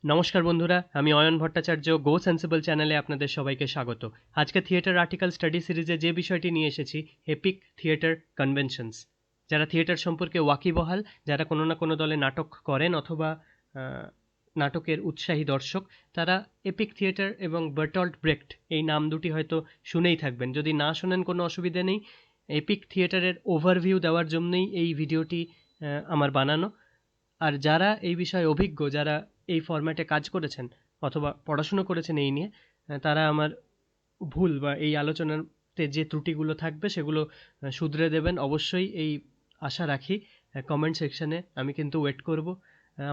নমস্কার বন্ধুরা, আমি অয়ন ভট্টাচার্য গো সেন্সিবল চ্যানেলে আপনাদের সবাইকে স্বাগত। আজকে থিয়েটার আর্টিকেল স্টাডি সিরিজে যে বিষয়টি নিয়ে এসেছি, এপিক থিয়েটার কনভেনশনস। যারা থিয়েটার সম্পর্কে ওয়াকিবহাল, যারা কোনো না কোনো দলে নাটক করেন অথবা নাটকের উৎসাহী দর্শক, তারা এপিক থিয়েটার এবং বার্টল্ট ব্রেক্ট এই নাম দুটি হয়তো শুনেই থাকবেন। যদি না শোনেন কোনো অসুবিধা নেই, এপিক থিয়েটারের ওভারভিউ দেওয়ার জন্যই এই ভিডিওটি আমার বানানো। আর যারা এই বিষয়ে অভিজ্ঞ, যারা এই ফরম্যাটে কাজ করেছেন অথবা পড়াশুনো করেছেন এই নিয়ে, তারা আমার ভুল বা এই আলোচনাতে যে ত্রুটিগুলো থাকবে সেগুলো শুধরে দেবেন অবশ্যই, এই আশা রাখি। কমেন্ট সেকশনে আমি কিন্তু ওয়েট করব।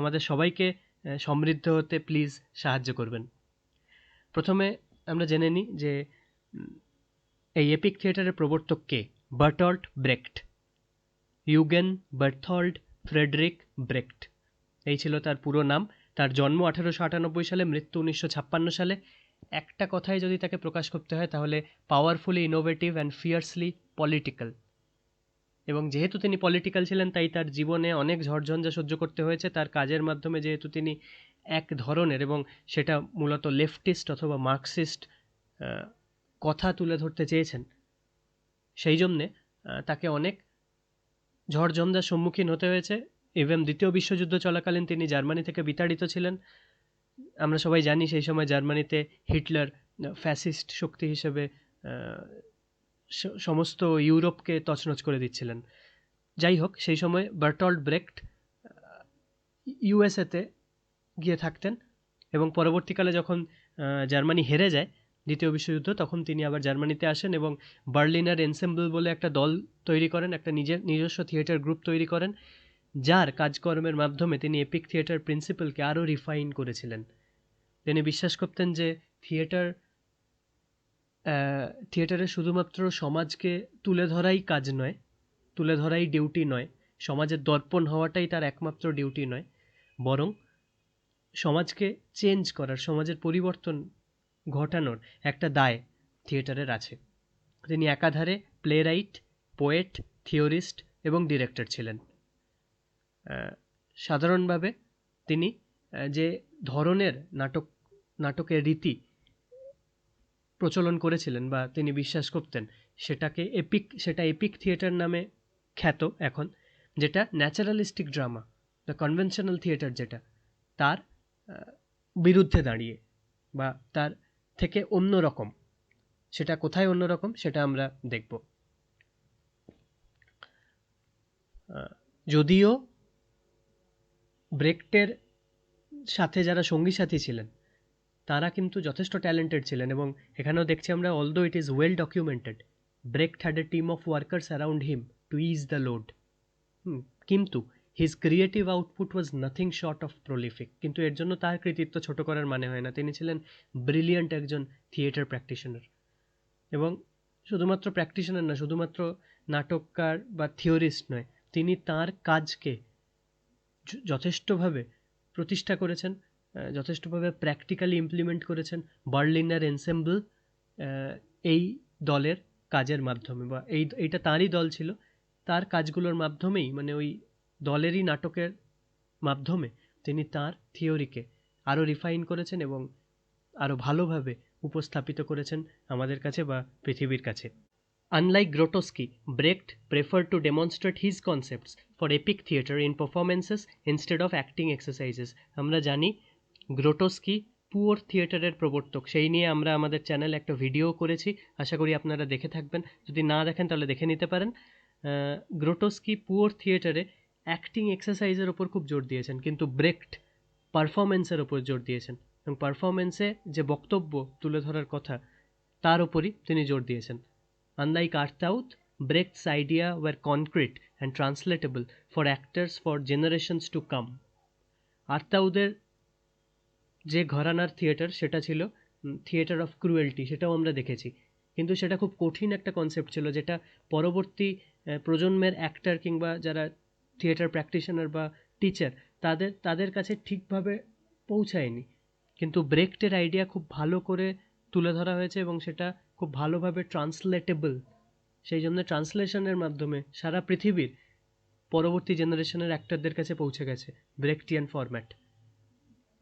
আমাদের সবাইকে সমৃদ্ধ হতে প্লিজ সাহায্য করবেন। প্রথমে আমরা জেনে নিই যে এই এপিক থিয়েটারের প্রবর্তক কে। বার্টল্ট ব্রেক্ট, ইউগেন বার্থল্ড ফ্রেডরিক ব্রেক্ট, এই ছিল তার পুরো নাম। তার জন্ম 1898 সালে, মৃত্যু 1956 সালে। একটা কথায় যদি তাকে প্রকাশ করতে হয় তাহলে powerfully innovative and fiercely political. এবং যেহেতু তিনি পলিটিক্যাল ছিলেন, তাই তার জীবনে অনেক ঝড়ঝঞ্ঝা সহ্য করতে হয়েছে। তার কাজের মাধ্যমে যেহেতু তিনি এক ধরনের, এবং সেটা মূলত লেফটিস্ট অথবা মার্কসিস্ট কথা তুলে ধরতে চেয়েছেন, সেই জন্যে তাকে অনেক ঝড়ঝঞ্ঝার সম্মুখীন হতে হয়েছে। ইভেন দ্বিতীয় বিশ্বযুদ্ধ চলাকালীন তিনি জার্মানি থেকে বিতাড়িত ছিলেন। আমরা সবাই জানি সেই সময় জার্মানিতে হিটলার ফ্যাসিস্ট শক্তি হিসেবে সমস্ত ইউরোপকে তছনছ করে দিচ্ছিলেন। যাই হোক, সেই সময় বার্টল্ট ব্রেক্ট ইউএসএতে গিয়ে থাকতেন এবং পরবর্তীকালে যখন জার্মানি হেরে যায় দ্বিতীয় বিশ্বযুদ্ধ, তখন তিনি আবার জার্মানিতে আসেন এবং বার্লিনার এনসেম্বল বলে একটা দল তৈরি করেন, একটা নিজস্ব থিয়েটার গ্রুপ তৈরি করেন, যার কাজকর্মের মাধ্যমে তিনি এপিক থিয়েটার প্রিন্সিপালকে আরও রিফাইন করেছিলেন। তিনি বিশ্বাস করতেন যে থিয়েটারে শুধুমাত্র সমাজকে তুলে ধরাই কাজ নয়, তুলে ধরাই ডিউটি নয়, সমাজের দর্পণ হওয়াটাই তার একমাত্র ডিউটি নয়, বরং সমাজকে চেঞ্জ করার, সমাজের পরিবর্তন ঘটানোর একটা দায় থিয়েটারের আছে। তিনি একাধারে প্লে রাইট, পোয়েট, থিওরিস্ট এবং ডিরেক্টর ছিলেন। সাধারণভাবে তিনি যে ধরনের নাটকের রীতি প্রচলন করেছিলেন বা তিনি বিশ্বাস করতেন, সেটা এপিক থিয়েটার নামে খ্যাত এখন, যেটা naturalistic drama, the conventional theatre, যেটা তার বিরুদ্ধে দাঁড়িয়ে বা তার থেকে অন্যরকম। সেটা কোথায় অন্যরকম সেটা আমরা দেখব। যদিও ব্রেক্টের সাথে যারা সঙ্গী সাথী ছিলেন তারা কিন্তু যথেষ্ট ট্যালেন্টেড ছিলেন, এবং এখানেও দেখছি আমরা, although it is well documented, Brecht had a team of workers around him to ease the load. কিন্তু his creative output was nothing short of prolific. কিন্তু এর জন্য তার কৃতিত্ব ছোট করার মানে হয় না। তিনি ছিলেন ব্রিলিয়ান্ট একজন থিয়েটার প্র্যাকটিশনার, এবং শুধুমাত্র প্র্যাকটিশনার না, শুধুমাত্র নাটককার বা থিওরিস্ট নয়, তিনি তার কাজকে যথেষ্টভাবে প্রতিষ্ঠা করেছেন, যথেষ্টভাবে প্র্যাকটিক্যালি ইমপ্লিমেন্ট করেছেন। বার্লিনার এনসেম্বল এই দলের কাজের মাধ্যমে, বা এইটা তাঁরই দল ছিল, তার কাজগুলোর মাধ্যমেই, মানে ওই দলেরই নাটকের মাধ্যমে তিনি তার থিওরিকে আরও রিফাইন করেছেন এবং আরও ভালোভাবে উপস্থাপিত করেছেন আমাদের কাছে বা পৃথিবীর কাছে। Unlike Grotowski, Brecht preferred to demonstrate his concepts for epic theatre in performances instead of acting exercises. আমরা জানি গ্রোটোস্কি পুওর থিয়েটারের প্রবর্তক, সেই নিয়ে আমরা আমাদের চ্যানেলে একটা ভিডিও করেছি, আশা করি আপনারা দেখে থাকবেন। যদি না দেখেন তাহলে দেখে নিতে পারেন। গ্রোটোস্কি পুওর থিয়েটারে অ্যাক্টিং এক্সারসাইজের ওপর খুব জোর দিয়েছেন, কিন্তু ব্রেক্ট পারফরমেন্সের ওপর জোর দিয়েছেন, এবং পারফরমেন্সে যে বক্তব্য তুলে ধরার কথা তার ওপরই তিনি জোর দিয়েছেন। Unlike Artaud, Brecht's ideas were concrete and translatable for actors for generations to come. আর্তাউদের যে ঘরানার থিয়েটার সেটা ছিল থিয়েটার অফ ক্রুয়েলটি, সেটাও আমরা দেখেছি, কিন্তু সেটা খুব কঠিন একটা কনসেপ্ট ছিল, যেটা পরবর্তী প্রজন্মের অ্যাক্টর কিংবা যারা থিয়েটার প্র্যাকটিশনার বা টিচার তাদের কাছে ঠিকভাবে পৌঁছায়নি। কিন্তু ব্রেক্টের আইডিয়া খুব ভালো করে তুলে ধরা হয়েছে এবং সেটা খুব ভালোভাবে ট্রান্সলেটেবল, সেই জন্য ট্রান্সলেশনের মাধ্যমে সারা পৃথিবীর পরবর্তী জেনারেশনের অ্যাক্টরদের কাছে পৌঁছে গেছে ব্রেক্টিয়ান format.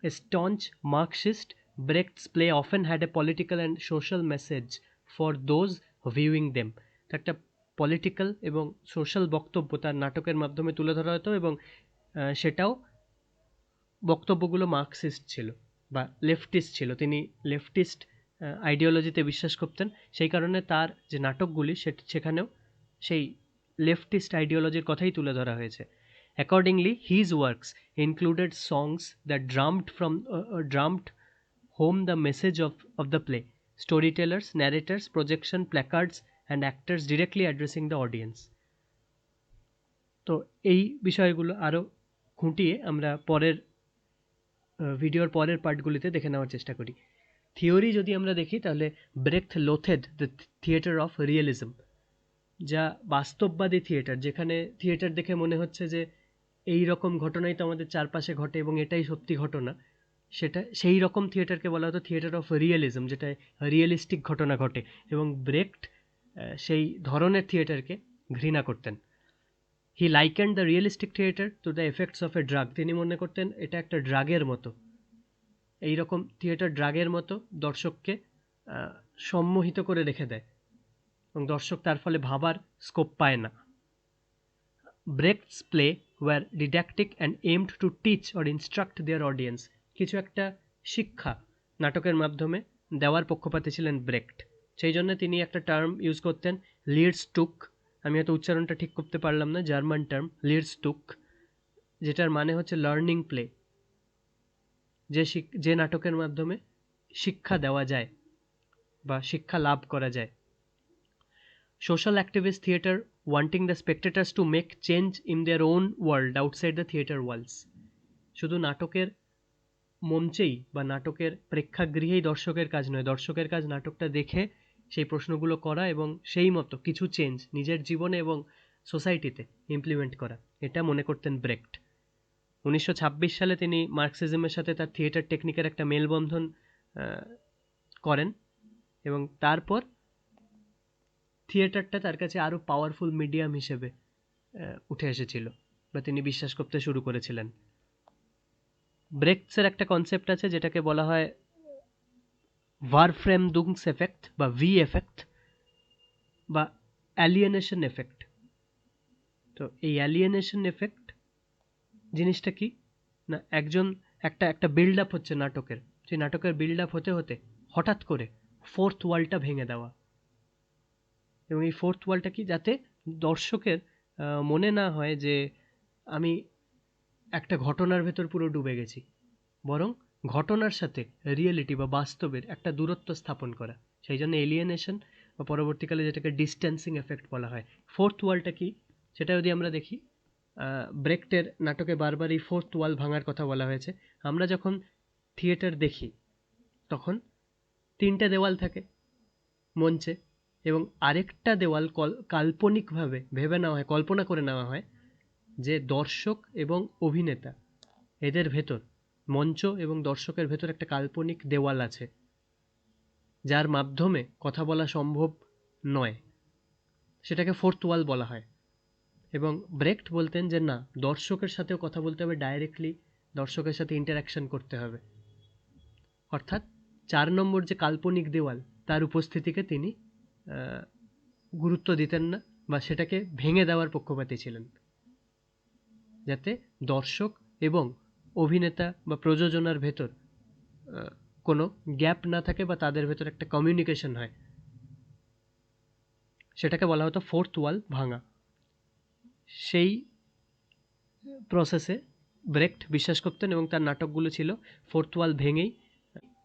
A staunch Marxist, Brecht's play often had a political and social message for those viewing them. একটা পলিটিক্যাল এবং সোশ্যাল বক্তব্য তার নাটকের মাধ্যমে তুলে ধরা হতো এবং সেটাও বক্তব্যগুলো মার্কসিস্ট ছিল বা লেফটিস্ট ছিল। তিনি লেফটিস্ট আইডিওলজিতে বিশ্বাস করতেন, সেই কারণে তার যে নাটকগুলি সেখানেও সেই লেফটিস্ট আইডিওলজির কথাই তুলে ধরা হয়েছে। Accordingly, his works included songs that drummed home the message of the play, storytellers, narrators, projection, placards, and actors directly addressing the audience. তো এই বিষয়গুলো আরও খুঁটিয়ে আমরা পরের ভিডিওর পরের পার্টগুলিতে দেখে নেওয়ার চেষ্টা করি। থিওরি যদি আমরা দেখি তাহলে Brecht লোথেড the theatre of realism, যা বাস্তববাদী থিয়েটার, যেখানে থিয়েটার দেখে মনে হচ্ছে যে এই রকম ঘটনাই তো আমাদের চারপাশে ঘটে এবং এটাই সত্যি ঘটনা, সেই রকম থিয়েটারকে বলা হতো থিয়েটার অফ রিয়েলিজম, যেটায় রিয়েলিস্টিক ঘটনা ঘটে, এবং ব্রেখট সেই ধরনের থিয়েটারকে ঘৃণা করতেন। He likened the realistic theatre to the effects of a drug. তিনি মনে করতেন এটা একটা ড্রাগের মতো, এইরকম থিয়েটার ড্রাগের মতো দর্শককে সম্মোহিত করে রেখে দেয় এবং দর্শক তার ফলে ভাবার স্কোপ পায় না। Brecht's play were didactic and aimed to teach or instruct their audience. কিছু একটা শিক্ষা নাটকের মাধ্যমে দেওয়ার পক্ষপাতী ছিলেন ব্রেখট। সেই জন্য তিনি একটা টার্ম ইউজ করতেন, লিডস্টুক। আমি হয়তো উচ্চারণটা ঠিক করতে পারলাম না, জার্মান টার্ম লিডস্টুক, যেটার মানে হচ্ছে লার্নিং প্লে, যে নাটকের মাধ্যমে শিক্ষা দেওয়া যায় বা শিক্ষা লাভ করা যায়। Social activist theatre wanting the spectators to make change in their own world outside the theatre walls. শুধু নাটকের মঞ্চেই বা নাটকের প্রেক্ষাগৃহেই দর্শকের কাজ নয়, দর্শকের কাজ নাটকটা দেখে সেই প্রশ্নগুলো করা এবং সেই মতো কিছু চেঞ্জ নিজের জীবনে এবং সোসাইটিতে ইমপ্লিমেন্ট করা, এটা মনে করতেন ব্রেখট। 1926 সালে তিনি মার্কসিজমের সাথে তার থিয়েটার টেকনিকের একটা মেলবন্ধন করেন এবং তারপর থিয়েটারটা তার কাছে আরও পাওয়ারফুল মিডিয়াম হিসেবে উঠে এসেছিল বা তিনি বিশ্বাস করতে শুরু করেছিলেন। ব্রেখটসের একটা কনসেপ্ট আছে যেটাকে বলা হয় ভারফ্রেমদুংস এফেক্ট বা ভি এফেক্ট বা অ্যালিয়েনেশন এফেক্ট। তো এই অ্যালিয়েনেশন এফেক্ট জিনিসটা কি না, একটা বিল্ড আপ হচ্ছে নাটকের, সেই নাটকের বিল্ড আপ হতে হতে হঠাৎ করে ফোর্থ ওয়ালটা ভেঙে দেওয়া, এবং এই ফোর্থ ওয়ালটা কি, যাতে দর্শকের মনে না হয় যে আমি একটা ঘটনার ভেতর পুরো ডুবে গেছি, বরং ঘটনার সাথে রিয়েলিটি বা বাস্তবের একটা দূরত্ব স্থাপন করা। সেই জন্য এলিয়েনেশন বা পরবর্তীকালে যেটাকে ডিস্ট্যান্সিং এফেক্ট বলা হয়। ফোর্থ ওয়ালটা কি সেটা যদি আমরা দেখি, ব্রেখটের নাটকে বারবার এই ফোর্থ ওয়াল ভাঙার কথা বলা হয়েছে। আমরা যখন থিয়েটার দেখি তখন 3টে দেওয়াল থাকে মঞ্চে, এবং আরেকটা দেওয়াল কাল্পনিকভাবে ভেবে নেওয়া হয়, কল্পনা করে নেওয়া হয় যে দর্শক এবং অভিনেতা এদের ভেতর, মঞ্চ এবং দর্শকের ভেতর একটা কাল্পনিক দেওয়াল আছে যার মাধ্যমে কথা বলা সম্ভব নয়, সেটাকে ফোর্থ ওয়াল বলা হয়। এবং ব্রেখট বলতেন যে না, দর্শকের সাথেও কথা বলতে হবে, ডাইরেক্টলি দর্শকের সাথে ইন্টারাকশন করতে হবে, অর্থাৎ 4 নম্বর যে কাল্পনিক দেওয়াল তার উপস্থিতিকে তিনি গুরুত্ব দিতেন না বা সেটাকে ভেঙে দেওয়ার পক্ষপাতী ছিলেন, যাতে দর্শক এবং অভিনেতা বা প্রযোজনার ভেতর কোনো গ্যাপ না থাকে বা তাদের ভেতর একটা কমিউনিকেশন হয়, সেটাকে বলা হতো ফোর্থ ওয়াল ভাঙা। সেই প্রসেসে ব্রেখট বিশ্বাস করতেন এবং তার নাটকগুলো ছিল ফোর্থ ওয়াল ভেঙেই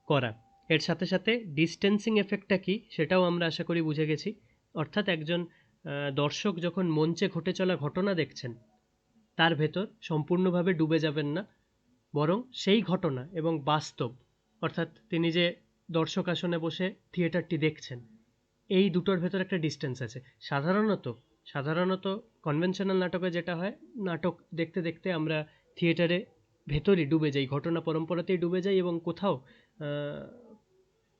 করা। এর সাথে সাথে ডিস্টেন্সিং এফেক্টটা কি সেটাও আমরা আশা করি বুঝে গেছি, অর্থাৎ একজন দর্শক যখন মঞ্চে ঘটে চলা ঘটনা দেখছেন তার ভেতর সম্পূর্ণভাবে ডুবে যাবেন না, বরং সেই ঘটনা এবং বাস্তব, অর্থাৎ তিনি যে দর্শক আসনে বসে থিয়েটারটি দেখছেন, এই দুটোর ভেতর একটা ডিস্টেন্স আছে। সাধারণত কনভেনশনাল নাটকে যেটা হয়, নাটক দেখতে দেখতে আমরা থিয়েটারে ভেতরই ডুবে যাই, ঘটনা পরম্পরাতেই ডুবে যাই এবং কোথাও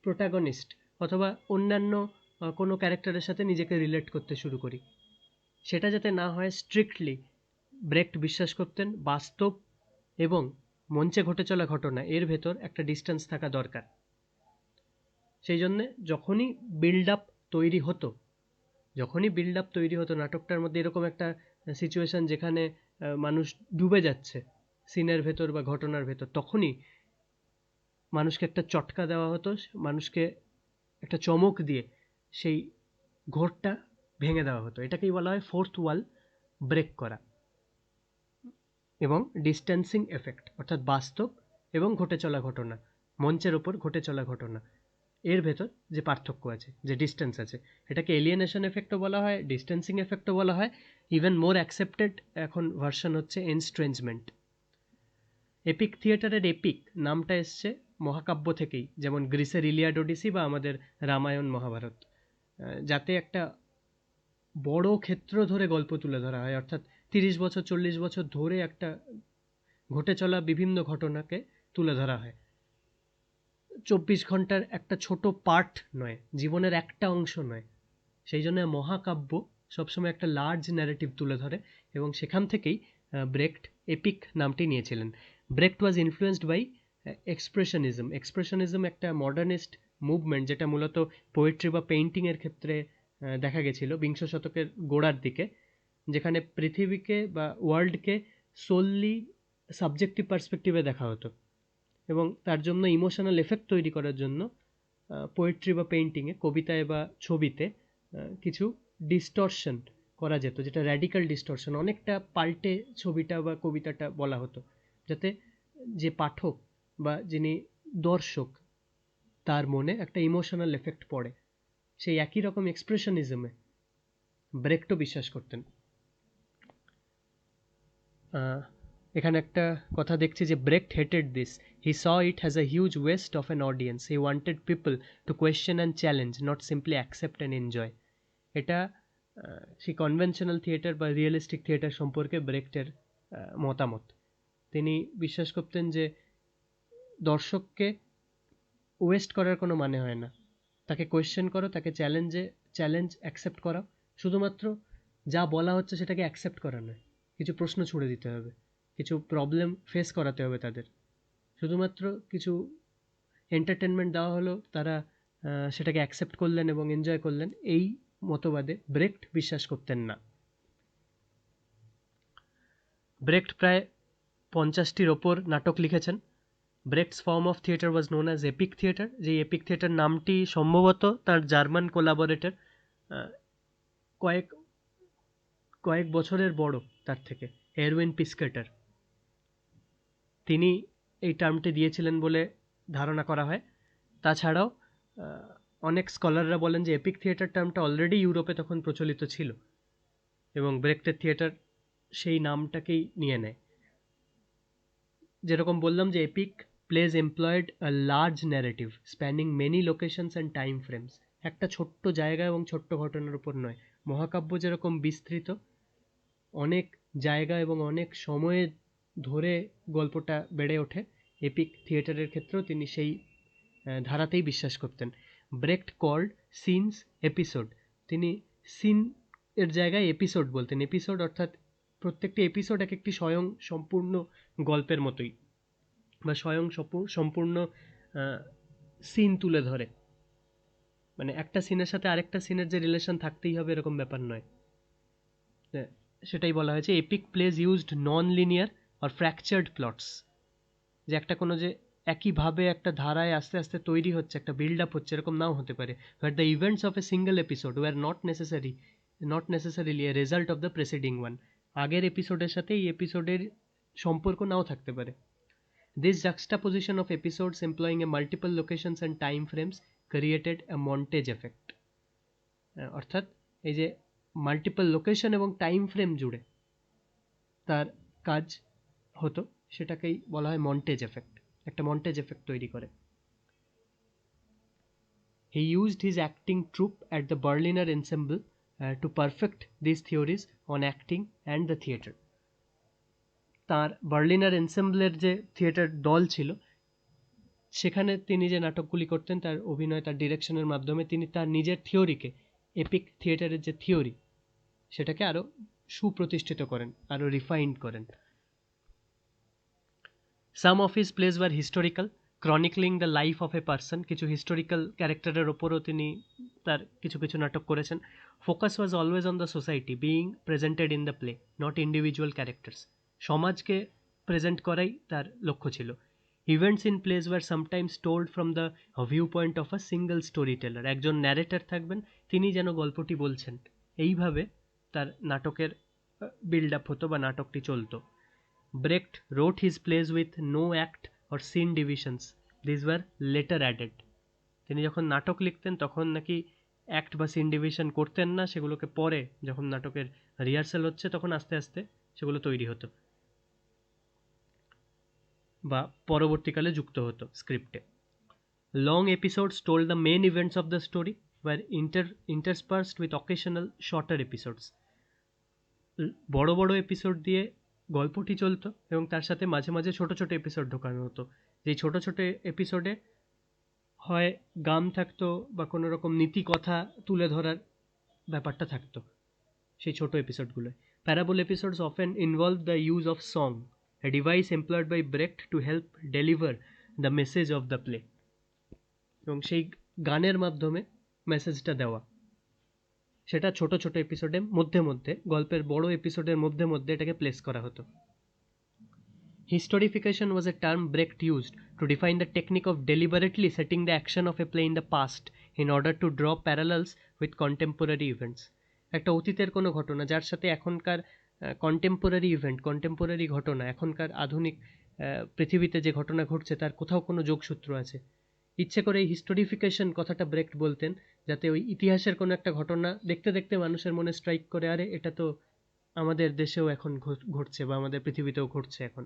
প্রোটাগনিস্ট অথবা অন্যান্য কোনো ক্যারেক্টারের সাথে নিজেকে রিলেট করতে শুরু করি। সেটা যাতে না হয়, স্ট্রিক্টলি ব্রেখট বিশ্বাস করতেন বাস্তব এবং মঞ্চে ঘটে চলা ঘটনা এর ভেতর একটা ডিস্টেন্স থাকা দরকার। সেই জন্যে যখনই বিল্ড আপ তৈরি হতো নাটকটার মধ্যে এরকম একটা সিচুয়েশন যেখানে মানুষ ডুবে যাচ্ছে সিনের ভেতর বা ঘটনার ভেতর, তখনই মানুষকে একটা চটকা দেওয়া হতো, মানুষকে একটা চমক দিয়ে সেই ঘোরটা ভেঙে দেওয়া হতো। এটাকেই বলা হয় ফোর্থ ওয়াল ব্রেক করা এবং ডিস্টেন্সিং এফেক্ট, অর্থাৎ বাস্তব এবং ঘটে চলা ঘটনা, মঞ্চের ওপর ঘটে চলা ঘটনা এর ভেতর যে পার্থক্য আছে, যে ডিস্টেন্স আছে, এটাকে এলিয়েনেশন এফেক্টও বলা হয়, ডিস্টেন্সিং এফেক্টও বলা হয়। ইভেন মোর অ্যাকসেপ্টেড এখন ভার্সন হচ্ছে এনস্ট্রেঞ্জমেন্ট। এপিক থিয়েটারের এপিক নামটা এসছে মহাকাব্য থেকেই, যেমন গ্রিসের ইলিয়াড ওডিসি বা আমাদের রামায়ণ মহাভারত, যাতে একটা বড় ক্ষেত্র ধরে গল্প তুলে ধরা হয়, অর্থাৎ 30 বছর 40 বছর ধরে একটা ঘটে চলা বিভিন্ন ঘটনাকে তুলে ধরা হয়। 24 ঘন্টার একটা ছোট পার্ট নয়, জীবনের একটা অংশ নয়। সেই জন্য মহাকাব্য সবসময় একটা লার্জ ন্যারেটিভ তুলে ধরে এবং সেখান থেকেই ব্রেক্ট এপিক নামটি নিয়েছিলেন। ব্রেক্ট ওয়াজ ইনফ্লুয়েন্সড বাই এক্সপ্রেশনিজম একটা মডার্নিস্ট মুভমেন্ট, যেটা মূলত পোয়েট্রি বা পেইন্টিংয়ের ক্ষেত্রে দেখা গেছিল বিংশ শতকের গোড়ার দিকে, যেখানে পৃথিবীকে বা ওয়ার্ল্ডকে সোললি সাবজেক্টিভ পার্সপেক্টিভে দেখা হতো এবং তার জন্য ইমোশনাল এফেক্ট তৈরি করার জন্য পোয়েট্রি বা পেইন্টিংয়ে, কবিতায় বা ছবিতে কিছু ডিস্টরশন করা যেত, যেটা র্যাডিক্যাল ডিস্টরশন, অনেকটা পাল্টে ছবিটা বা কবিতাটা বলা হতো, যাতে যে পাঠক বা যিনি দর্শক তার মনে একটা ইমোশনাল এফেক্ট পড়ে। সেই একই রকম এক্সপ্রেশনিজমে ব্রেক্টও বিশ্বাস করতেন। এখানে একটা কথা দেখছি যে ব্রেক্ট hated this, he saw it has a huge West of an audience, he wanted people to question and challenge, not simply accept and enjoy. এটা সেই কনভেনশনাল থিয়েটার বা রিয়েলিস্টিক থিয়েটার সম্পর্কে ব্রেক্টের মতামত। তিনি বিশ্বাস করতেন যে দর্শককে ওয়েস্ট করার কোনো মানে হয় না, তাকে কোয়েশ্চেন করো, তাকে চ্যালেঞ্জ অ্যাকসেপ্ট করাও, শুধুমাত্র যা বলা হচ্ছে সেটাকে অ্যাকসেপ্ট করা নয়, কিছু প্রশ্ন ছুড়ে দিতে হবে, কিছু প্রবলেম ফেস করাতে হবে তাদের। শুধুমাত্র কিছু এন্টারটেনমেন্ট দেওয়া হলো, তারা সেটাকে অ্যাকসেপ্ট করলেন এবং এনজয় করলেন, এই মতবাদে ব্রেক্ট বিশ্বাস করতেন না। ব্রেক্ট প্রায় 50টির ওপর নাটক লিখেছেন। Brecht's form of theatre was known as epic theatre, যে এপিক থিয়েটার নামটি সম্ভবত তার জার্মান কোলাবরেটর, কয়েক কয়েক বছরের বড় তার থেকে, এরউইন পিস্কেটার, তিনি এই টার্মটি দিয়েছিলেন বলে ধারণা করা হয়। তাছাড়াও অনেক স্কলাররা বলেন যে এপিক থিয়েটার টার্মটা অলরেডি ইউরোপে তখন প্রচলিত ছিল এবং ব্রেক্টের থিয়েটার সেই নামটাকেই নিয়ে নেয়। যেরকম বললাম যে epic plays employed a large narrative spanning many locations and time frames, একটা ছোট্ট জায়গা এবং ছোট্ট ঘটনার উপর নয়। মহাকাব্য যেরকম বিস্তৃত, অনেক জায়গা এবং অনেক সময়ে ধরে গল্পটা বেড়ে ওঠে, এপিক থিয়েটারের ক্ষেত্রেও তিনি সেই ধারাতেই বিশ্বাস করতেন। ব্রেক্ট কল্ড সিনস এপিসোড, তিনি সিন এর জায়গায় এপিসোড বলতেন। এপিসোড অর্থাৎ প্রত্যেকটি এপিসোড এক একটি স্বয়ং সম্পূর্ণ গল্পের মতোই বা স্বয়ং সম্পূর্ণ সিন তুলে ধরে, মানে একটা সিনের সাথে আরেকটা সিনের যে রিলেশন থাকতেই হবে এরকম ব্যাপার নয়। সেটাই বলা হয়েছে epic plays used non linear আর ফ্র্যাকচার্ড প্লটস, যে একটা কোনো যে একইভাবে একটা ধারায় আস্তে আস্তে তৈরি হচ্ছে, একটা বিল্ড আপ হচ্ছে, এরকম নাও হতে পারে। But the events of a single episode were not necessarily a result of the presiding one, আগের এপিসোডের সাথে এই এপিসোডের সম্পর্ক নাও থাকতে পারে। This juxtaposition of episodes employing a multiple locations and time frames created a montage effect, অর্থাৎ এই যে মাল্টিপল লোকেশন এবং টাইম ফ্রেম জুড়ে তার কাজ হতো, সেটাকেই বলা হয় মন্টেজ এফেক্ট, একটা মন্টেজ এফেক্ট তৈরি করে। He used his acting troupe at the Berliner Ensemble to perfect these theories on acting and the theatre. তার বার্লিনার এনসেম্বলের যে থিয়েটার দল ছিল, সেখানে তিনি যে নাটকগুলি করতেন, তার অভিনয়, তার ডিরেকশনের মাধ্যমে তিনি তার নিজের থিওরিকে, এপিক থিয়েটারের যে থিওরি, সেটাকে আরও সুপ্রতিষ্ঠিত করেন, আরও রিফাইন্ড করেন। Some of his plays were historical, chronicling the life of a person, কিছু হিস্টোরিক্যাল ক্যারেক্টারের ওপরও তিনি তার কিছু কিছু নাটক করেছেন। Focus was always on the society being presented in the play, not individual characters. সমাজকে প্রেজেন্ট করাই তার লক্ষ্য ছিল। Events in plays were sometimes told from the view point of a single story teller, একজন ন্যারেটর থাকবেন, তিনি যেন গল্পটি বলছেন, এইভাবে তার নাটকের বিল্ড আপ হতো বা নাটকটি চলতো। Brecht wrote his plays with no act or scene divisions, this were later added. তিনি যখন নাটক লিখতেন তখন নাকি অ্যাক্ট বা সিন ডিভিশন করতেন না, সেগুলোকে পরে যখন নাটকের রিহার্সাল হচ্ছে তখন আস্তে আস্তে সেগুলো তৈরি হতো বা পরবর্তীকালে যুক্ত হতো স্ক্রিপ্টে। Long episodes told the main events of the story were interspersed with occasional shorter episodes. বড় বড় এপিসোড দিয়ে গল্পটি চলতো এবং তার সাথে মাঝে মাঝে ছোট ছোট এপিসোড ঢোকানো হতো, যেই ছোট ছোট এপিসোডে হয় গান থাকতো বা কোনো রকম নীতি কথা তুলে ধরার ব্যাপারটা থাকতো সেই ছোট এপিসোডগুলোয়। Parable episodes often involve the use of song, a device employed by Brecht to help deliver the message of the play, এবং সেই গানের মাধ্যমে মেসেজটা দেওয়া, সেটা ছোট ছোট এপিসোডের মধ্যে মধ্যে, গল্পের বড় এপিসোডের মধ্যে মধ্যে এটাকে প্লেস করা হতো। Historification was a term Brecht used to define the technique of deliberately setting the action of a play in the past in order to draw parallels with contemporary events. একটা অতীতের কোনো ঘটনা যার সাথে এখনকার কন্টেম্পোরারি ইভেন্ট, কন্টেম্পোরারি ঘটনা, এখনকার আধুনিক পৃথিবীতে যে ঘটনা ঘটছে তার কোথাও কোনো যোগসূত্র আছে। ইচ্ছে করে এই হিস্টোরিফিকেশন কথাটা ব্রেক্ট বলতেন যাতে ওই ইতিহাসের কোনো একটা ঘটনা দেখতে দেখতে মানুষের মনে স্ট্রাইক করে, আরে এটা তো আমাদের দেশেও এখন ঘটছে বা আমাদের পৃথিবীতেও ঘটছে এখন।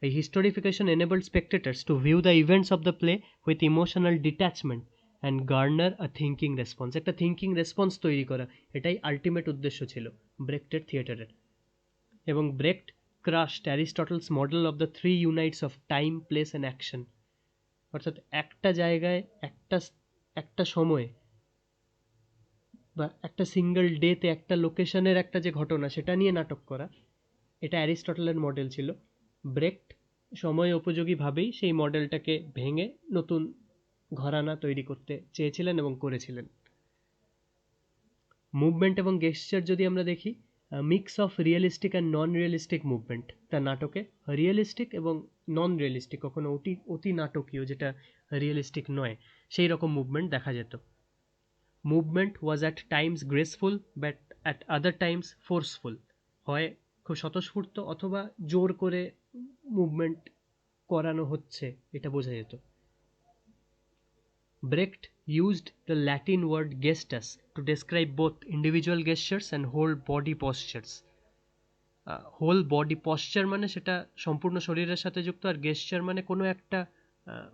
A historification enabled spectators to view the events of the play with emotional detachment and garner a thinking response. একটা থিঙ্কিং রেসপন্স তৈরি করা, এটাই আলটিমেট উদ্দেশ্য ছিল ব্রেক্টের থিয়েটারের। এবং Brecht crushed Aristotle's model of the three unities of time, place and action. অর্থাৎ একটা জায়গায় একটা সময়ে বা একটা সিঙ্গেল ডেতে একটা লোকেশনের একটা যে ঘটনা সেটা নিয়ে নাটক করা, এটা অ্যারিস্টটলের মডেল ছিল। ব্রেক্ট সময় উপযোগীভাবেই সেই মডেলটাকে ভেঙে নতুন ঘরানা তৈরি করতে চেয়েছিলেন এবং করেছিলেন। মুভমেন্ট এবং গেস্টার যদি আমরা দেখি, mix of realistic and non realistic movement তার নাটকে, রিয়েলিস্টিক এবং নন রিয়েলিস্টিক, কখনো অতি নাটকীয় যেটা রিয়েলিস্টিক নয়, সেই রকম মুভমেন্ট দেখা যেত। Movement was at Times graceful but at other Times forceful, হয় খুব স্বতঃস্ফূর্ত অথবা জোর করে মুভমেন্ট করানো হচ্ছে এটা বোঝা যেত। ব্রেক্ট used the Latin word gestus to describe both individual gestures and whole body postures. Whole body posture মানে সেটা সম্পূর্ণ শরীরের সাথে যুক্ত, আর গেস্টার মানে কোনো একটা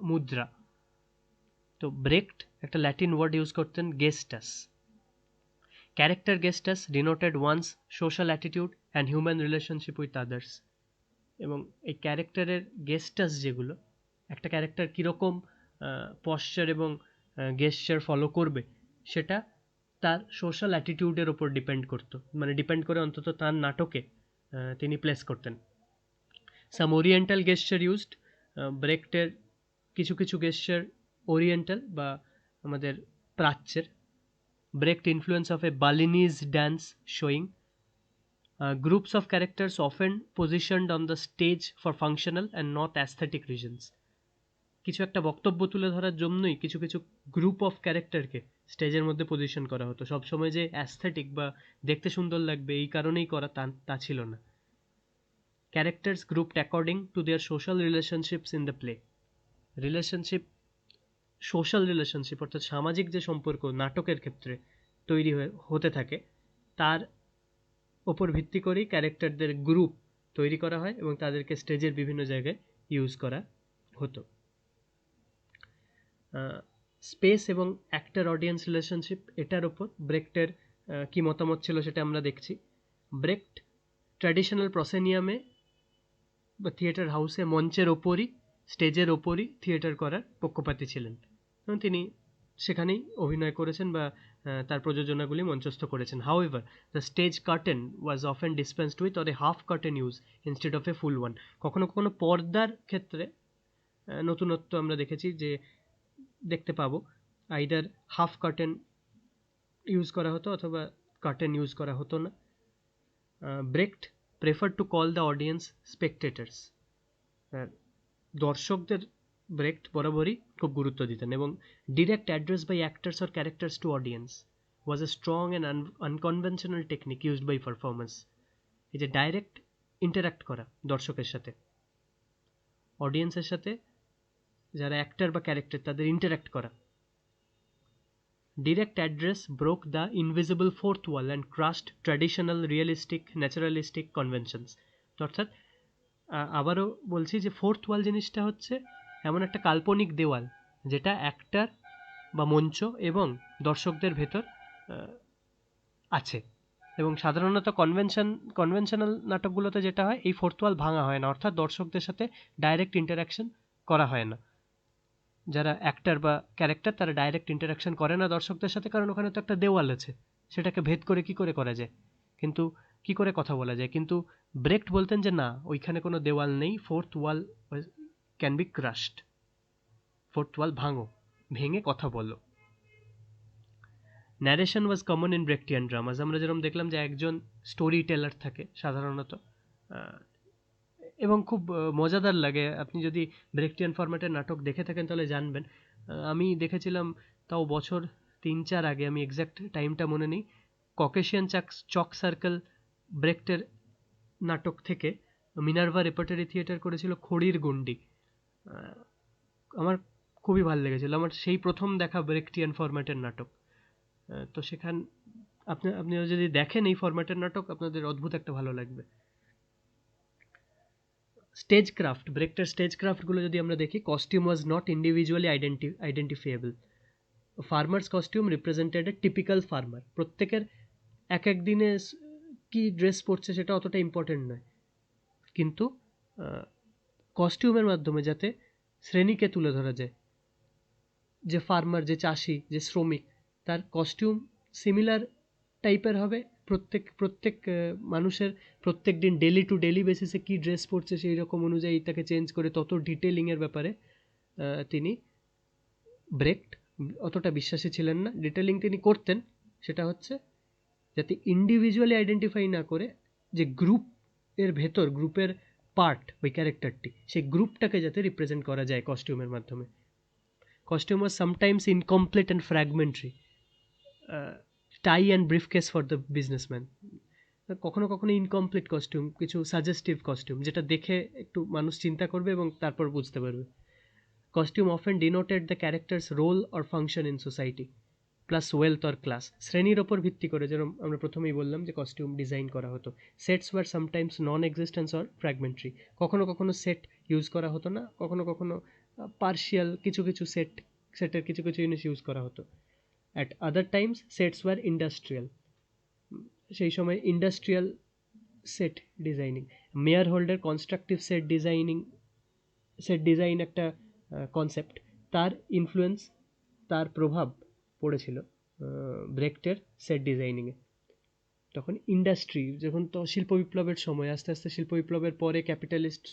মুদ্রা। তো ব্রেক্ট একটা ল্যাটিন ওয়ার্ড ইউজ করতেন gestus. Character gestus denoted one's social attitude and human relationship with others. এবং এই ক্যারেক্টারের গেস্টাস যেগুলো, একটা ক্যারেক্টার কীরকম পশ্চার এবং গেস্টার ফলো করবে সেটা তার সোশ্যাল অ্যাটিটিউডের ওপর ডিপেন্ড করতো, মানে ডিপেন্ড করে অন্তত তার নাটকে তিনি প্লেস করতেন। সাম ওরিয়েন্টাল গেস্টার ইউজড, ব্রেক্টের কিছু কিছু গেস্টার ওরিয়েন্টাল বা আমাদের প্রাচ্যের। ব্রেক্ট influence of A Balinese dance showing, groups of characters often positioned on the stage for functional and not aesthetic reasons. কিছু একটা বক্তব্য তুলে ধরার জন্যই কিছু কিছু গ্রুপ অফ ক্যারেক্টারকে স্টেজের মধ্যে পজিশন করা হতো, সবসময় যে অ্যাস্থেটিক বা দেখতে সুন্দর লাগবে এই কারণেই করা তা ছিল না। Characters grouped according to their social relationships in the play. Relationship, social relationship অর্থাৎ সামাজিক যে সম্পর্ক নাটকের ক্ষেত্রে তৈরি হতে থাকে তার ওপর ভিত্তি করেই ক্যারেক্টারদের গ্রুপ তৈরি করা হয় এবং তাদেরকে স্টেজের বিভিন্ন জায়গায় ইউজ করা হতো। স্পেস এবং অ্যাক্টর অডিয়েন্স রিলেশনশিপ, এটার ওপর ব্রেক্টের কী মতামত ছিল সেটা আমরা দেখছি। ব্রেক্ট ট্র্যাডিশনাল প্রসেনিয়ামে বা থিয়েটার হাউসে মঞ্চের ওপরই, স্টেজের ওপরই থিয়েটার করার পক্ষপাতী ছিলেন এবং তিনি সেখানেই অভিনয় করেছেন বা তার প্রযোজনাগুলি মঞ্চস্থ করেছেন। However the stage curtain was often dispensed with or a half curtain use instead of A full one. কখনো কখনো পর্দার ক্ষেত্রে নতুনত্ব আমরা দেখেছি যে দেখতে পাবো, আইদার হাফ কার্টেন ইউজ করা হতো অথবা কার্টেন ইউজ করা হতো না। Brecht prefer to call the audience spectators. দর্শকদের ব্রেক্ট বরাবরই খুব গুরুত্ব দিতেন, এবং direct address by actors or characters to audience was a strong and unconventional technique used by performers. এই যে ডাইরেক্ট ইন্টারাক্ট করা দর্শকের সাথে, অডিয়েন্সের সাথে যারা অ্যাক্টার বা ক্যারেক্টার তাদের ইন্টারাক্ট করা। Direct address broke the invisible fourth wall and crust traditional realistic naturalistic conventions. অর্থাৎ আবারও বলছি যে ফোর্থ ওয়াল জিনিসটা হচ্ছে এমন একটা কাল্পনিক দেওয়াল যেটা অ্যাক্টার বা মঞ্চ এবং দর্শকদের ভেতর আছে, এবং সাধারণত কনভেনশনাল নাটকগুলোতে যেটা হয় এই ফোর্থ ওয়াল ভাঙা হয় না, অর্থাৎ দর্শকদের সাথে ডাইরেক্ট ইন্টারাকশন করা হয় না। যারা অ্যাক্টার বা ক্যারেক্টার তারা ডাইরেক্ট ইন্টারাকশন করে না দর্শকদের সাথে, কারণ ওখানে তো একটা দেওয়াল আছে, সেটাকে ভেদ করে কি করে করা যায়, কিন্তু কি করে কথা বলা যায়। কিন্তু ব্রেক্ট বলতেন যে না, ওইখানে কোনো দেওয়াল নেই, fourth wall can be crushed, fourth wall ভাঙো, ভেঙে কথা বলো। Narration was common in Brechtian dramas. আমরা যেরকম দেখলাম যে একজন স্টোরি টেলার থাকে সাধারণত, এবং খুব মজাদার লাগে। আপনি যদি ব্রেক্টিয়ান ফরম্যাটের নাটক দেখে থাকেন তাহলে জানবেন। আমি দেখেছিলাম তাও বছর 3-4 আগে, আমি এক্স্যাক্ট টাইমটা মনে নেই। ককেশিয়ান চক সার্কেল ব্রেক্টের নাটক থেকে মিনার্ভা রেপার্টরি থিয়েটার করেছিল খড়ির গণ্ডি। আমার খুবই ভালো লেগেছিল, আমার সেই প্রথম দেখা ব্রেক্টিয়ান ফরম্যাটের নাটক। তো আপনি যদি দেখেন এই ফরম্যাটের নাটক আপনাদের অদ্ভুত একটা ভালো লাগবে। স্টেজ ক্রাফট, ব্রেক্টের স্টেজ ক্রাফটগুলো যদি আমরা দেখি, costume was not individually identifiable. Farmer's costume represented a typical farmer. প্রত্যেকের এক এক দিনে কি ড্রেস পরছে সেটা অতটা ইম্পর্টেন্ট নয়, কিন্তু কস্টিউমের মাধ্যমে যাতে শ্রেণীকে তুলে ধরা যায়, যে ফার্মার, যে চাষি, যে শ্রমিক, তার কস্টিউম সিমিলার টাইপের হবে। প্রত্যেক মানুষের প্রত্যেক দিন ডেলি টু ডেলি বেসিসে কী ড্রেস পরছে সেই রকম অনুযায়ী তাকে চেঞ্জ করে, তত ডিটেলিংয়ের ব্যাপারে তিনি ব্রেক্ট অতটা বিশ্বাসী ছিলেন না। ডিটেলিং তিনি করতেন, সেটা হচ্ছে যাতে ইন্ডিভিজুয়ালি আইডেন্টিফাই না করে যে গ্রুপ এর ভেতর, গ্রুপের পার্ট ওই ক্যারেক্টারটি, সেই গ্রুপটাকে যাতে রিপ্রেজেন্ট করা যায় কস্টিউমের মাধ্যমে। Costume was sometimes incomplete and fragmentary. Tie and briefcase for the businessman. কখনো কখনো ইনকমপ্লিট কস্টিউম, কিছু সাজেস্টিভ কস্টিউম যেটা দেখে একটু মানুষ চিন্তা করবে এবং তারপর বুঝতে পারবে। Costume often denoted the character's role or function in society plus wealth or class. শ্রেণীর ওপর ভিত্তি করে, যেরকম আমরা প্রথমেই বললাম যে কস্টিউম ডিজাইন করা হতো। Sets were sometimes non existence or fragmentary. কখনো কখনো সেট ইউজ করা হতো না, কখনো কখনো পার্শিয়াল কিছু সেটের কিছু জিনিস ইউজ করা হতো। At other times sets were industrial. সেই সময় ইন্ডাস্ট্রিয়াল সেট ডিজাইনিং, মেয়ার হোল্ডের কনস্ট্রাকটিভ সেট ডিজাইন একটা কনসেপ্ট, তার ইনফ্লুয়েন্স, তার প্রভাব পড়েছিল ব্রেক্টের সেট ডিজাইনিংয়ে। তখন ইন্ডাস্ট্রি, যখন তো শিল্প বিপ্লবের সময়, আস্তে আস্তে শিল্প বিপ্লবের পরে ক্যাপিটালিস্ট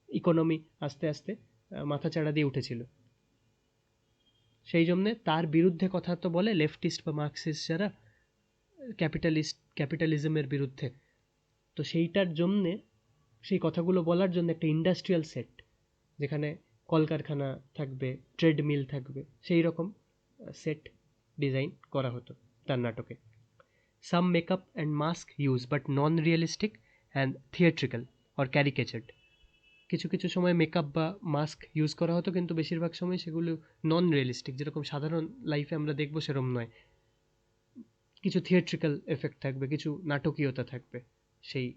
ইকোনমি আস্তে আস্তে মাথাচাড়া দিয়ে উঠেছিল, সেই জন্যে তার বিরুদ্ধে কথা তো বলে লেফটিস্ট বা মার্কসিস্ট যারা, ক্যাপিটালিজমের বিরুদ্ধে। তো সেইটার জন্যে, সেই কথাগুলো বলার জন্য একটা ইন্ডাস্ট্রিয়াল সেট, যেখানে কলকারখানা থাকবে, ট্রেডমিল থাকবে, সেই রকম সেট ডিজাইন করা হতো তার নাটকে। Some makeup and mask use but non realistic and theatrical or caricatured. কিছু সময় মেকআপ বা মাস্ক ইউজ করা হতো, কিন্তু বেশিরভাগ সময় সেগুলো নন রিয়েলিস্টিক, যেরকম সাধারণ লাইফে আমরা দেখবো সেরকম নয়। কিছু থিয়েট্রিক্যাল এফেক্ট থাকবে, কিছু নাটকীয়তা থাকবে সেই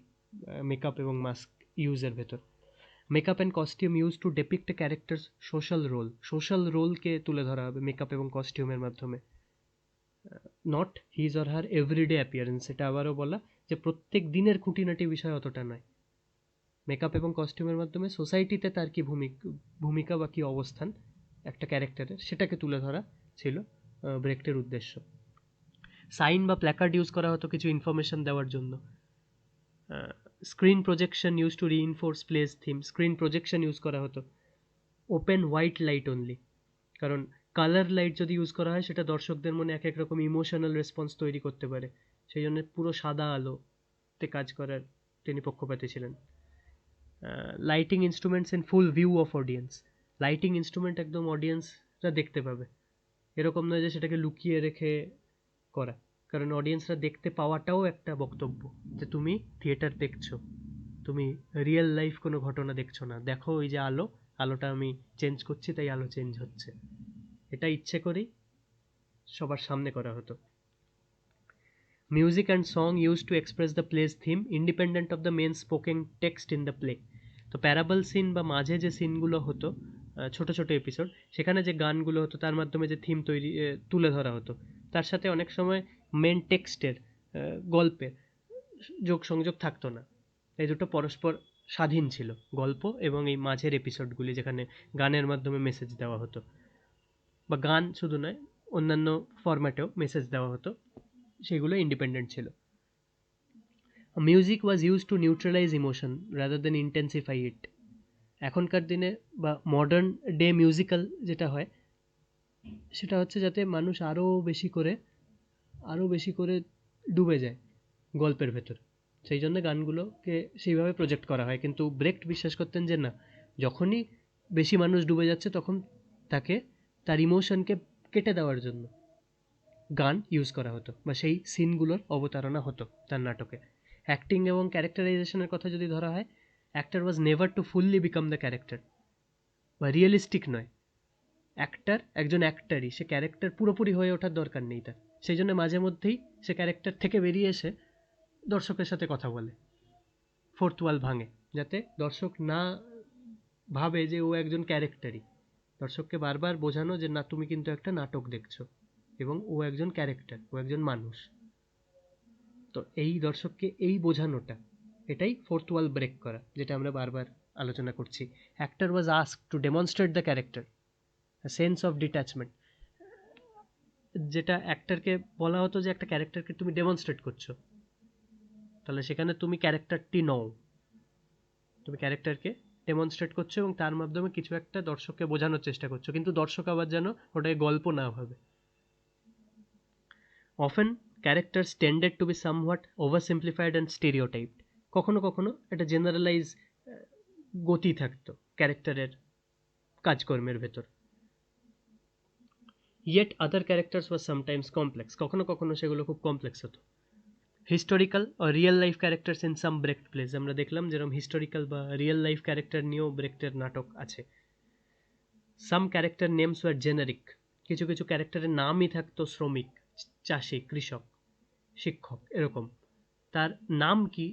মেকআপ এবং মাস্ক ইউজের ভেতর। Makeup and costume use to depict a character's social রোলকে তুলে ধরা হবে মেকআপ এবং কস্টিউমের মাধ্যমে। Not his or her everyday appearance. এটা আবারও বলা যে প্রত্যেক দিনের খুঁটিনাটি বিষয় অতটা নয়। মেকআপ এবং কস্টিউমের মাধ্যমে সোসাইটিতে তার কি ভূমিকা বা কি অবস্থান একটা ক্যারেক্টারের, সেটাকে তুলে ধরা ছিল ব্রেক্টের উদ্দেশ্য। সাইন বা প্ল্যাকার্ড ইউজ করা হতো কিছু ইনফরমেশন দেওয়ার জন্য। Screen projection use to reinforce place theme, screen projection use করা হতো। ওপেন হোয়াইট লাইট অনলি, কারণ কালার লাইট যদি ইউজ করা হয় সেটা দর্শকদের মনে এক এক রকম ইমোশনাল রেসপন্স তৈরি করতে পারে, সেই জন্য পুরো সাদা আলোতে কাজ করার তিনি পক্ষপাতী ছিলেন। Lighting instruments in full view of audience, lighting instrument একদম অডিয়েন্সরা দেখতে পাবে, এরকম নয় যে সেটাকে লুকিয়ে রেখে করা, কারণ অডিয়েন্সরা দেখতে পাওয়াটাও একটা বক্তব্য যে তুমি থিয়েটার দেখছো, তুমি রিয়েল লাইফ কোনো ঘটনা দেখছো না, দেখো ওই যে আলোটা আমি চেঞ্জ করছি তাই আলো চেঞ্জ হচ্ছে, এটা ইচ্ছে করেই সবার সামনে করা হতো। Music and song use to express the place theme independent of the main spoken text in the play. তো প্যারাবল সিন বা মাঝে যে সিনগুলো হতো, ছোট ছোট এপিসোড, সেখানে যে গানগুলো হতো তার মাধ্যমে যে থিম তুলে ধরা হতো, তার সাথে অনেক সময় মেন টেক্সটের গল্পের যোগ সংযোগ থাকতো না, এই দুটো পরস্পর স্বাধীন ছিল, গল্প এবং এই মাঝের এপিসোডগুলি যেখানে গানের মাধ্যমে মেসেজ দেওয়া হতো, বা গান শুধু নয় অন্যান্য ফরম্যাটেও মেসেজ দেওয়া হতো, সেগুলো ইন্ডিপেন্ডেন্ট ছিল। Music was use to neutralise emotion rather than intensify it. এখনকার দিনে বা মডার্ন ডে মিউজিক্যাল যেটা হয় সেটা হচ্ছে যাতে মানুষ আরও বেশি করে ডুবে যায় গল্পের ভেতর, সেই জন্য গানগুলোকে সেইভাবে প্রজেক্ট করা হয়। কিন্তু ব্রেক্ট বিশ্বাস করতেন যে না, যখনই বেশি মানুষ ডুবে যাচ্ছে তখন তাকে তার ইমোশনকে কেটে দেওয়ার জন্য গান ইউজ করা হতো বা সেই সিনগুলোর অবতারণা হতো তার নাটকে। অ্যাক্টিং এবং ক্যারেক্টারাইজেশনের কথা যদি ধরা হয়, actor was never to fully become the character, বা রিয়েলিস্টিক নয়, একজন অ্যাক্টারই, সে ক্যারেক্টার পুরোপুরি হয়ে ওঠার দরকার নেই তার, সেই জন্য মাঝে মধ্যেই সে ক্যারেক্টার থেকে বেরিয়ে এসে দর্শকের সাথে কথা বলে, ফোর্থ ওয়াল ভাঙে, যাতে দর্শক না ভাবে যে ও একজন ক্যারেক্টারই, দর্শককে বারবার বোঝানো যে না, তুমি কিন্তু একটা নাটক দেখছো এবং ও একজন ক্যারেক্টার, ও একজন মানুষ। তো এই দর্শককে এই বোঝানোটা, এটাই ফোর্থ ওয়াল ব্রেক করা, যেটা আমরা বারবার আলোচনা করছি। Actor was asked to demonstrate the character, sense of detachment, যেটা অ্যাক্টরকে বলা হতো যে একটা ক্যারেক্টারকে তুমি ডেমনস্ট্রেট করছো, তাহলে সেখানে তুমি ক্যারেক্টারটি নও, তুমি ক্যারেক্টারকে ডেমনস্ট্রেট করছো এবং তার মাধ্যমে কিছু একটা দর্শককে বোঝানোর চেষ্টা করছো, কিন্তু দর্শক আবার যেন ওটাকে গল্প না ভাবে। Often characters tended to be somewhat over simplified and stereotyped, কখনো কখনো একটা জেনারেলাইজ গতি থাকতো ক্যারেক্টারের কাজকর্মের ভেতর। Yet other characters was sometimes complex, কখনো কখনো সেগুলো খুব কমপ্লেক্স হতো। হিস্টোরিক্যাল ও real life characters in some Brecht plays, আমরা দেখলাম যেরকম হিস্টোরিক্যাল বা রিয়েল লাইফ ক্যারেক্টার নিয়েও ব্রেক্টের নাটক আছে। সাম ক্যারেক্টার নেমস ওয়ার জেনারিক, কিছু কিছু ক্যারেক্টারের নামই থাকতো শ্রমিক, চাষি, কৃষক, শিক্ষক, এরকম। তার নাম কি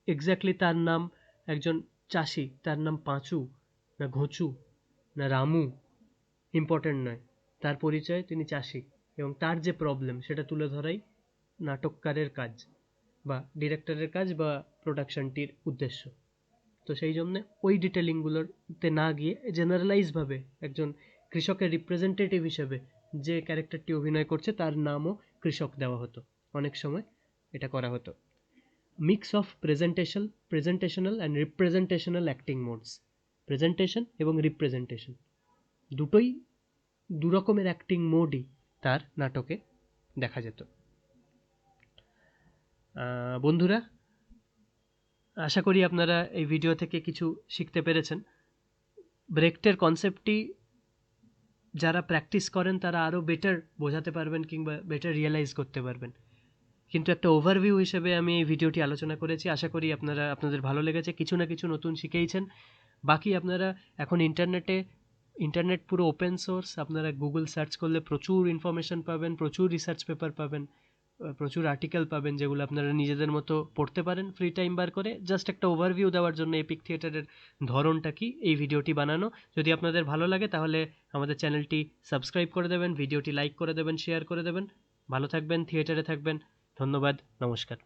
এক্স্যাক্টলি, তার নাম একজন চাষি, তার নাম পাঁচু না ঘুঁচু না রামু ইম্পর্ট্যান্ট নয়, তার পরিচয় তিনি চাষি, এবং তার যে প্রবলেম সেটা তুলে ধরাই নাটককারের কাজ বা ডিরেক্টরের কাজ বা প্রোডাকশনটির উদ্দেশ্য। তো সেই জন্য ওই ডিটেলিংগুলোতে না গিয়ে জেনারেলাইজভাবে একজন কৃষকের রিপ্রেজেন্টেটিভ হিসেবে যে ক্যারেক্টারটি অভিনয় করছে তার নামও কৃষক দেওয়া হতো, অনেক সময় এটা করা হতো। Mix of presentational and representational acting modes, presentation এবং রিপ্রেজেন্টেশন দুটোই, দু রকমের অ্যাক্টিং মোডই তার নাটকে দেখা যেত। বন্ধুরা, আশা করি আপনারা এই ভিডিও থেকে কিছু শিখতে পেরেছেন। ব্রেক্টের কনসেপ্টটি যারা প্র্যাকটিস করেন তারা আরও বেটার বোঝাতে পারবেন কিংবা বেটার রিয়েলাইজ করতে পারবেন, কিন্তু একটা ওভারভিউ হিসেবে আমি এই ভিডিওটি আলোচনা করেছি। আশা করি আপনাদের ভালো লেগেছে, কিছু না কিছু নতুন শিখেইছেন। বাকি আপনারা এখন ইন্টারনেট পুরো ওপেন সোর্স, আপনারা গুগল সার্চ করলে প্রচুর ইনফরমেশন পাবেন, প্রচুর রিসার্চ পেপার পাবেন, প্রচুর আর্টিকেল পাবেন, যেগুলো আপনারা নিজেদের মতো পড়তে পারেন ফ্রি টাইম বার করে। জাস্ট একটা ওভারভিউ দেওয়ার জন্য এপিক থিয়েটারের ধরনটা কি এই ভিডিওটি বানানো। যদি আপনাদের ভালো লাগে তাহলে আমাদের চ্যানেলটি সাবস্ক্রাইব করে দেবেন, ভিডিওটি লাইক করে দেবেন, শেয়ার করে দেবেন। ভালো থাকবেন, থিয়েটারে থাকবেন। ধন্যবাদ, নমস্কার।